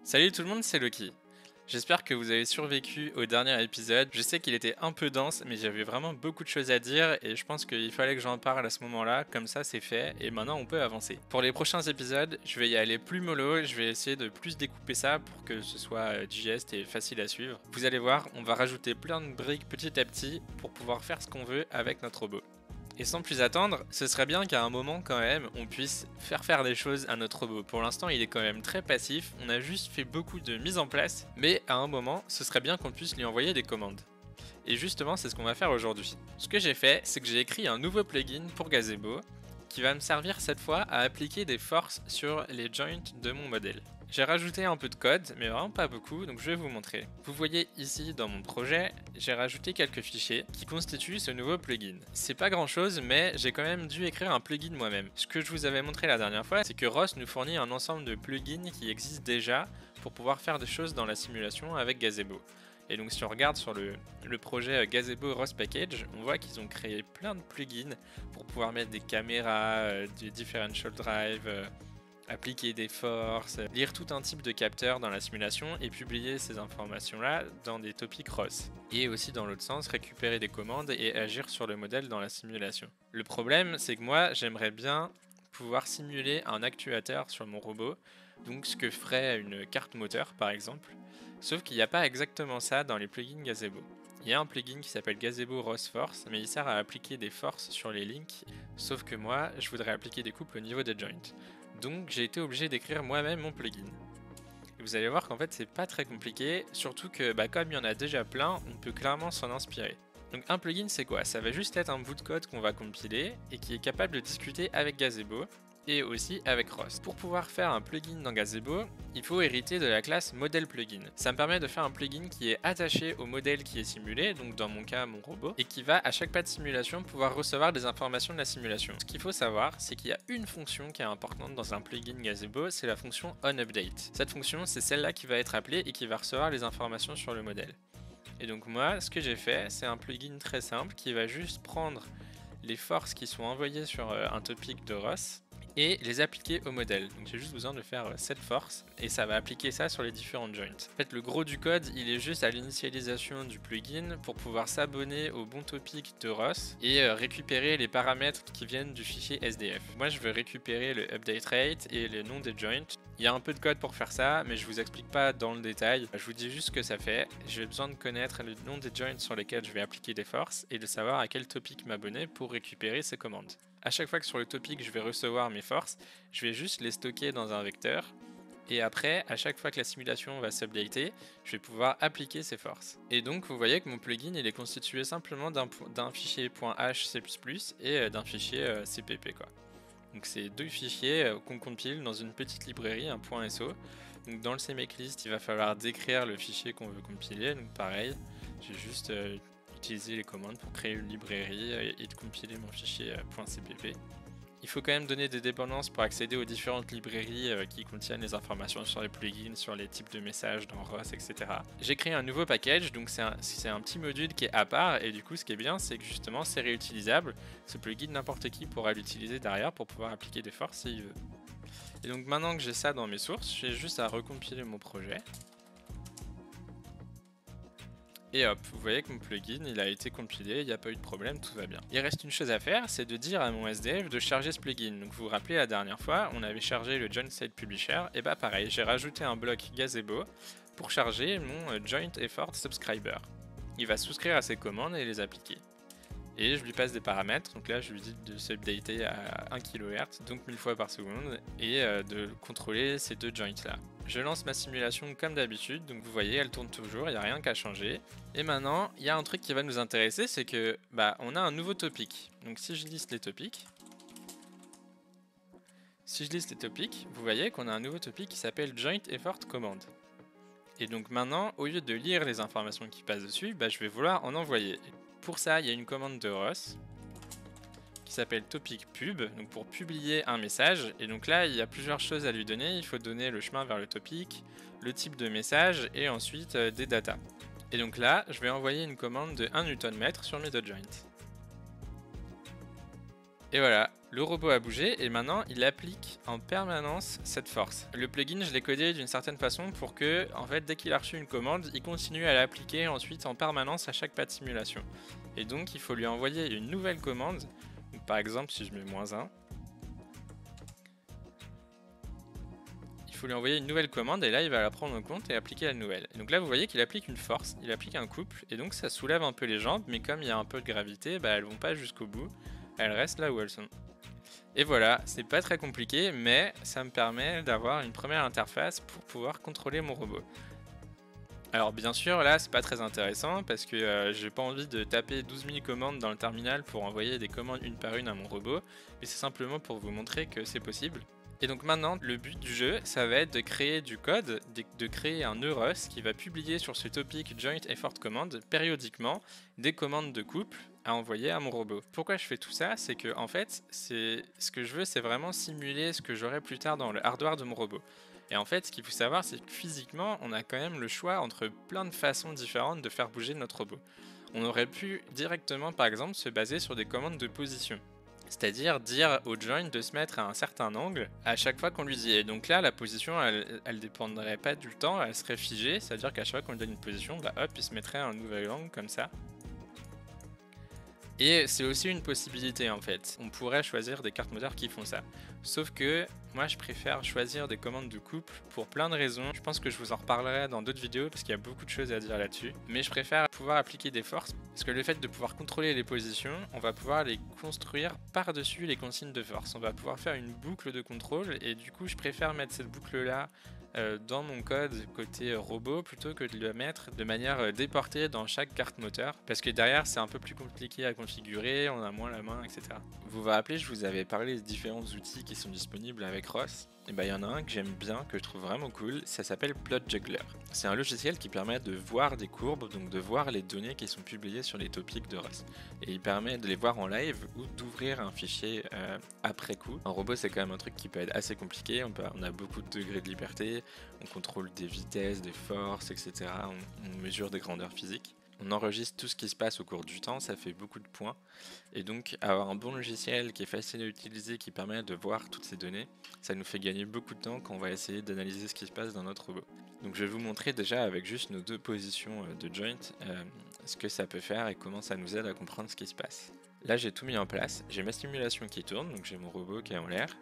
Salut tout le monde, c'est Loki. J'espère que vous avez survécu au dernier épisode. Je sais qu'il était un peu dense, mais j'avais vraiment beaucoup de choses à dire et je pense qu'il fallait que j'en parle à ce moment-là. Comme ça, c'est fait et maintenant on peut avancer. Pour les prochains épisodes, je vais y aller plus mollo. Je vais essayer de plus découper ça pour que ce soit digeste et facile à suivre. Vous allez voir, on va rajouter plein de briques petit à petit pour pouvoir faire ce qu'on veut avec notre robot. Et sans plus attendre, ce serait bien qu'à un moment quand même, on puisse faire des choses à notre robot. Pour l'instant, il est quand même très passif, on a juste fait beaucoup de mise en place, mais à un moment, ce serait bien qu'on puisse lui envoyer des commandes. Et justement, c'est ce qu'on va faire aujourd'hui. Ce que j'ai fait, c'est que j'ai écrit un nouveau plugin pour Gazebo, qui va me servir cette fois à appliquer des forces sur les joints de mon modèle. J'ai rajouté un peu de code, mais vraiment pas beaucoup, donc je vais vous montrer. Vous voyez ici dans mon projet, j'ai rajouté quelques fichiers qui constituent ce nouveau plugin. C'est pas grand chose, mais j'ai quand même dû écrire un plugin moi-même. Ce que je vous avais montré la dernière fois, c'est que Ross nous fournit un ensemble de plugins qui existent déjà pour pouvoir faire des choses dans la simulation avec Gazebo. Et donc si on regarde sur le projet Gazebo Ross Package, on voit qu'ils ont créé plein de plugins pour pouvoir mettre des caméras, des differential drive, appliquer des forces, lire tout un type de capteurs dans la simulation et publier ces informations-là dans des topics ROS. Et aussi dans l'autre sens, récupérer des commandes et agir sur le modèle dans la simulation. Le problème, c'est que moi, j'aimerais bien pouvoir simuler un actuateur sur mon robot, donc ce que ferait une carte moteur par exemple, sauf qu'il n'y a pas exactement ça dans les plugins Gazebo. Il y a un plugin qui s'appelle Gazebo ROS Force, mais il sert à appliquer des forces sur les links, sauf que moi, je voudrais appliquer des couples au niveau des joints. Donc j'ai été obligé d'écrire moi-même mon plugin. Et vous allez voir qu'en fait c'est pas très compliqué, surtout que comme il y en a déjà plein, on peut clairement s'en inspirer. Donc un plugin c'est quoi? Ça va juste être un bout de code qu'on va compiler et qui est capable de discuter avec Gazebo et aussi avec Ross. Pour pouvoir faire un plugin dans Gazebo, il faut hériter de la classe model plugin. Ça me permet de faire un plugin qui est attaché au modèle qui est simulé, donc dans mon cas mon robot, et qui va à chaque pas de simulation pouvoir recevoir des informations de la simulation. Ce qu'il faut savoir, c'est qu'il y a une fonction qui est importante dans un plugin Gazebo, c'est la fonction onUpdate. Cette fonction, c'est celle-là qui va être appelée et qui va recevoir les informations sur le modèle. Et donc moi, ce que j'ai fait, c'est un plugin très simple qui va juste prendre les forces qui sont envoyées sur un topic de Ross et les appliquer au modèle. Donc j'ai juste besoin de faire cette force et ça va appliquer ça sur les différentes joints. En fait, le gros du code, il est juste à l'initialisation du plugin pour pouvoir s'abonner au bon topic de Ross et récupérer les paramètres qui viennent du fichier SDF. Moi, je veux récupérer le update rate et le nom des joints. Il y a un peu de code pour faire ça, mais je vous explique pas dans le détail. Je vous dis juste ce que ça fait. J'ai besoin de connaître le nom des joints sur lesquels je vais appliquer des forces et de savoir à quel topic m'abonner pour récupérer ces commandes. À chaque fois que sur le topic je vais recevoir mes forces, je vais juste les stocker dans un vecteur. Et après, à chaque fois que la simulation va s'updater, je vais pouvoir appliquer ces forces. Et donc, vous voyez que mon plugin, il est constitué simplement d'un fichier .h C++ et d'un fichier CPP, quoi. Donc c'est deux fichiers qu'on compile dans une petite librairie, un .so. Donc dans le cmake-list, il va falloir décrire le fichier qu'on veut compiler. Donc pareil, j'ai juste utilisé les commandes pour créer une librairie et de compiler mon fichier .cpp. Il faut quand même donner des dépendances pour accéder aux différentes librairies qui contiennent les informations sur les plugins, sur les types de messages dans ROS, etc. J'ai créé un nouveau package, donc c'est un petit module qui est à part, et du coup ce qui est bien, c'est que justement c'est réutilisable. Ce plugin, n'importe qui pourra l'utiliser derrière pour pouvoir appliquer des forces s'il veut. Et donc maintenant que j'ai ça dans mes sources, j'ai juste à recompiler mon projet. Et hop, vous voyez que mon plugin il a été compilé, il n'y a pas eu de problème, tout va bien. Il reste une chose à faire, c'est de dire à mon SDF de charger ce plugin. Donc vous vous rappelez la dernière fois, on avait chargé le Joint Site Publisher, et bah pareil, j'ai rajouté un bloc Gazebo pour charger mon Joint Effort Subscriber. Il va souscrire à ces commandes et les appliquer. Et je lui passe des paramètres, donc là je lui dis de s'updater à 1 kHz, donc 1000 fois par seconde, et de contrôler ces deux joints là. Je lance ma simulation comme d'habitude, donc vous voyez elle tourne toujours, il n'y a rien qu'à changer. Et maintenant, il y a un truc qui va nous intéresser, c'est que on a un nouveau topic. Donc si je liste les topics, vous voyez qu'on a un nouveau topic qui s'appelle Joint Effort Command. Et donc maintenant, au lieu de lire les informations qui passent dessus, je vais vouloir en envoyer. Pour ça, il y a une commande de Ross qui s'appelle topic pub, donc pour publier un message. Et donc là, il y a plusieurs choses à lui donner. Il faut donner le chemin vers le topic, le type de message et ensuite des datas. Et donc là, je vais envoyer une commande de 1 Nm sur mes deux joints. Et voilà, Le robot a bougé et maintenant il applique en permanence cette force. Le plugin, je l'ai codé d'une certaine façon pour que, en fait, dès qu'il a reçu une commande, il continue à l'appliquer ensuite en permanence à chaque pas de simulation. Et donc il faut lui envoyer une nouvelle commande. Donc, par exemple, si je mets -1, il faut lui envoyer une nouvelle commande et là il va la prendre en compte et appliquer la nouvelle. Et donc là vous voyez qu'il applique une force, il applique un couple et donc ça soulève un peu les jambes, mais comme il y a un peu de gravité, elles vont pas jusqu'au bout, elles restent là où elles sont. Et voilà, c'est pas très compliqué, mais ça me permet d'avoir une première interface pour pouvoir contrôler mon robot. Alors bien sûr, là c'est pas très intéressant parce que j'ai pas envie de taper 12 000 commandes dans le terminal pour envoyer des commandes une par une à mon robot, mais c'est simplement pour vous montrer que c'est possible. Et donc maintenant, le but du jeu, ça va être de créer du code, de créer un Euros qui va publier sur ce topic joint effort command périodiquement des commandes de couple à envoyer à mon robot. Pourquoi je fais tout ça? C'est que en fait, ce que je veux, c'est vraiment simuler ce que j'aurai plus tard dans le hardware de mon robot. Et en fait, ce qu'il faut savoir, c'est que physiquement, on a quand même le choix entre plein de façons différentes de faire bouger notre robot. On aurait pu directement, par exemple, se baser sur des commandes de position. C'est-à-dire dire au joint de se mettre à un certain angle à chaque fois qu'on lui dit. Et donc là, la position, elle dépendrait pas du temps, elle serait figée. C'est-à-dire qu'à chaque fois qu'on lui donne une position, hop, il se mettrait à un nouvel angle comme ça. Et c'est aussi une possibilité en fait. On pourrait choisir des cartes moteurs qui font ça. Sauf que moi je préfère choisir des commandes de couple pour plein de raisons. Je pense que je vous en reparlerai dans d'autres vidéos parce qu'il y a beaucoup de choses à dire là-dessus. Mais je préfère pouvoir appliquer des forces parce que le fait de pouvoir contrôler les positions, on va pouvoir les construire par-dessus les consignes de force. On va pouvoir faire une boucle de contrôle et du coup je préfère mettre cette boucle-là dans mon code côté robot plutôt que de le mettre de manière déportée dans chaque carte moteur parce que derrière c'est un peu plus compliqué à configurer, on a moins la main, etc. Vous vous rappelez, je vous avais parlé des différents outils qui sont disponibles avec ROS. Et il y en a un que j'aime bien, que je trouve vraiment cool, ça s'appelle Plot Juggler. C'est un logiciel qui permet de voir des courbes, donc de voir les données qui sont publiées sur les topics de ROS. Et il permet de les voir en live ou d'ouvrir un fichier après coup. Un robot c'est quand même un truc qui peut être assez compliqué, on a beaucoup de degrés de liberté, on contrôle des vitesses, des forces, etc. On mesure des grandeurs physiques. On enregistre tout ce qui se passe au cours du temps, ça fait beaucoup de points. Et donc avoir un bon logiciel qui est facile à utiliser, qui permet de voir toutes ces données, ça nous fait gagner beaucoup de temps quand on va essayer d'analyser ce qui se passe dans notre robot. Donc je vais vous montrer déjà avec juste nos deux positions de joint ce que ça peut faire et comment ça nous aide à comprendre ce qui se passe. Là j'ai tout mis en place, j'ai ma simulation qui tourne, donc j'ai mon robot qui est en l'air,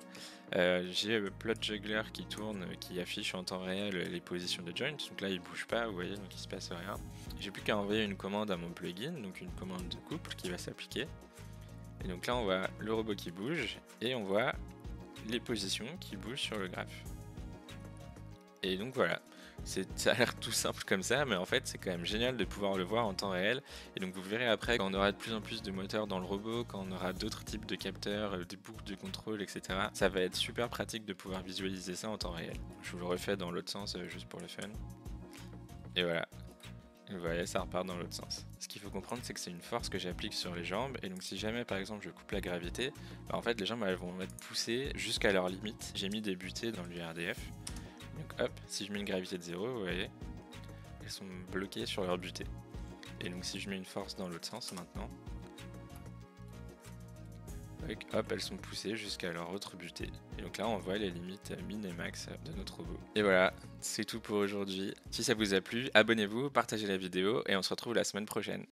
j'ai le Plot Juggler qui tourne, qui affiche en temps réel les positions de joint, donc là il bouge pas, vous voyez, donc il se passe rien. J'ai plus qu'à envoyer une commande à mon plugin, donc une commande de couple qui va s'appliquer. Et donc là on voit le robot qui bouge et on voit les positions qui bougent sur le graphe. Et donc voilà, ça a l'air tout simple comme ça, mais en fait c'est quand même génial de pouvoir le voir en temps réel. Et donc vous verrez après, quand on aura de plus en plus de moteurs dans le robot, quand on aura d'autres types de capteurs, des boucles de contrôle, etc. Ça va être super pratique de pouvoir visualiser ça en temps réel. Je vous le refais dans l'autre sens, juste pour le fun. Et voilà. Vous voyez, ça repart dans l'autre sens. Ce qu'il faut comprendre, c'est que c'est une force que j'applique sur les jambes, et donc si jamais par exemple je coupe la gravité, en fait les jambes elles vont être poussées jusqu'à leur limite. J'ai mis des butées dans l'URDF. Donc hop, si je mets une gravité de 0, vous voyez, elles sont bloquées sur leur butée. Et donc si je mets une force dans l'autre sens maintenant, hop, elles sont poussées jusqu'à leur autre butée. Et donc là on voit les limites min et max de notre robot. Et voilà, c'est tout pour aujourd'hui. Si ça vous a plu, abonnez-vous, partagez la vidéo et on se retrouve la semaine prochaine.